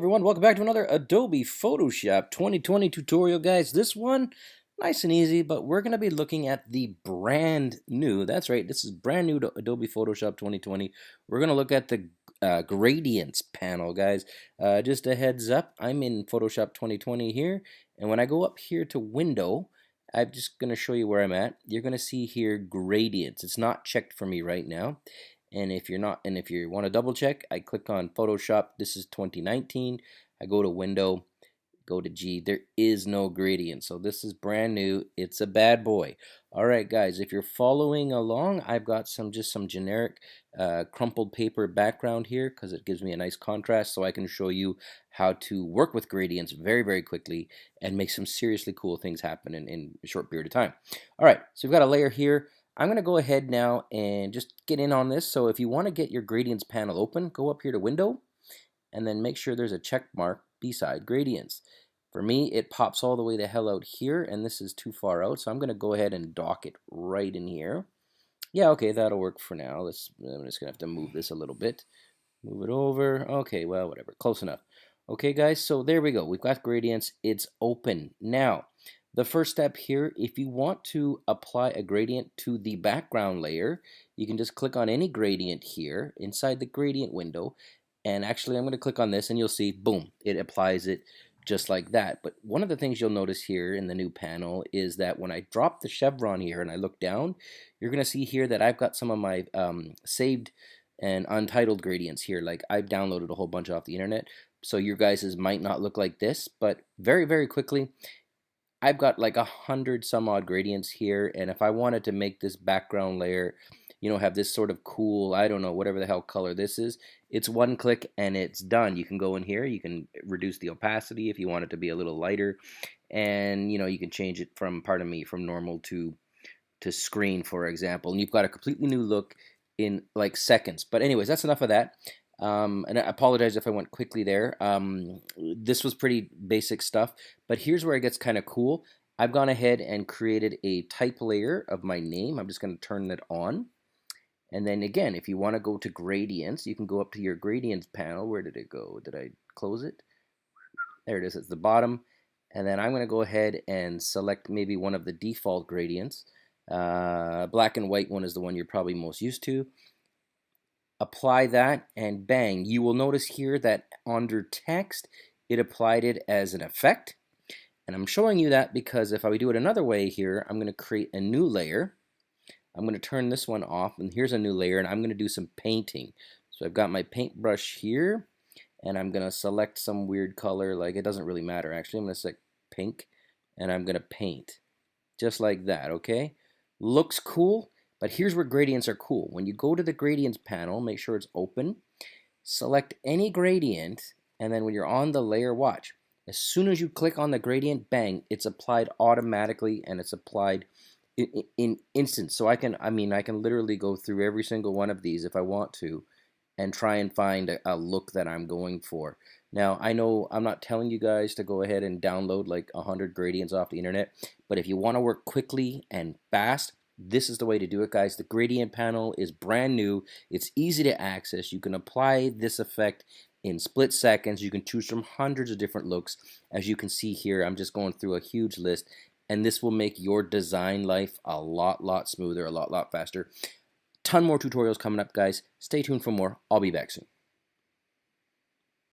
Everyone, welcome back to another Adobe Photoshop 2020 tutorial, guys. This one, nice and easy, but we're going to be looking at the brand new, that's right, this is brand new to Adobe Photoshop 2020. We're going to look at the gradients panel, guys. Just a heads up, I'm in Photoshop 2020 here, and when I go up here to Window, I'm just going to show you where I'm at. You're going to see here gradients. It's not checked for me right now. And if you're not, and if you want to double check, I click on Photoshop. This is 2019. I go to Window, go to G. There is no gradient, so this is brand new. It's a bad boy. All right, guys, if you're following along, I've got just some generic crumpled paper background here because it gives me a nice contrast, so I can show you how to work with gradients very, very quickly and make some seriously cool things happen in a short period of time. All right, so we've got a layer here. I'm going to go ahead now and just get in on this. So if you want to get your gradients panel open, go up here to Window and then make sure there's a check mark beside gradients. For me, it pops all the way the hell out here, and this is too far out, so I'm going to go ahead and dock it right in here. Yeah, okay, that'll work for now. I'm just going to have to move this a little bit. Move it over. Okay, well, whatever. Close enough. Okay, guys, so there we go. We've got gradients. It's open. Now, the first step here, if you want to apply a gradient to the background layer, you can just click on any gradient here inside the gradient window. And actually, I'm going to click on this and you'll see, boom, it applies it just like that. But one of the things you'll notice here in the new panel is that when I drop the chevron here and I look down, you're going to see here that I've got some of my saved and untitled gradients here. Like I've downloaded a whole bunch off the internet. So your guys's might not look like this, but very, very quickly, I've got like 100 some odd gradients here, and if I wanted to make this background layer, have this sort of cool, I don't know, whatever the hell color this is, it's one click and it's done. You can go in here, you can reduce the opacity if you want it to be a little lighter, and you can change it from, pardon me, from normal to screen, for example, and you've got a completely new look in like seconds. But anyways, that's enough of that. And I apologize if I went quickly there. This was pretty basic stuff, but here's where it gets kind of cool. I've gone ahead and created a type layer of my name. I'm just going to turn it on. And then again, if you want to go to gradients, you can go up to your gradients panel. Where did it go? Did I close it? There it is at the bottom. And then I'm going to go ahead and select maybe one of the default gradients. Black and white one is the one you're probably most used to. Apply that, and bang, you will notice here that under text it applied it as an effect. And I'm showing you that because if I do it another way here, I'm going to create a new layer. I'm going to turn this one off, and here's a new layer, and I'm going to do some painting. So I've got my paintbrush here, and I'm going to select some weird color, like it doesn't really matter actually. I'm going to select pink, and I'm going to paint just like that. Okay, looks cool. But here's where gradients are cool. When you go to the gradients panel, make sure it's open, select any gradient, and then when you're on the layer, watch. As soon as you click on the gradient, bang, it's applied automatically, and it's applied in instance. So I can literally go through every single one of these if I want to and try and find a look that I'm going for. Now, I know I'm not telling you guys to go ahead and download like 100 gradients off the internet, but if you want to work quickly and fast, this is the way to do it, guys. The gradient panel is brand new. It's easy to access. You can apply this effect in split seconds. You can choose from hundreds of different looks. As you can see here, I'm just going through a huge list, and this will make your design life a lot smoother, a lot faster. Ton more tutorials coming up, guys. Stay tuned for more. I'll be back soon.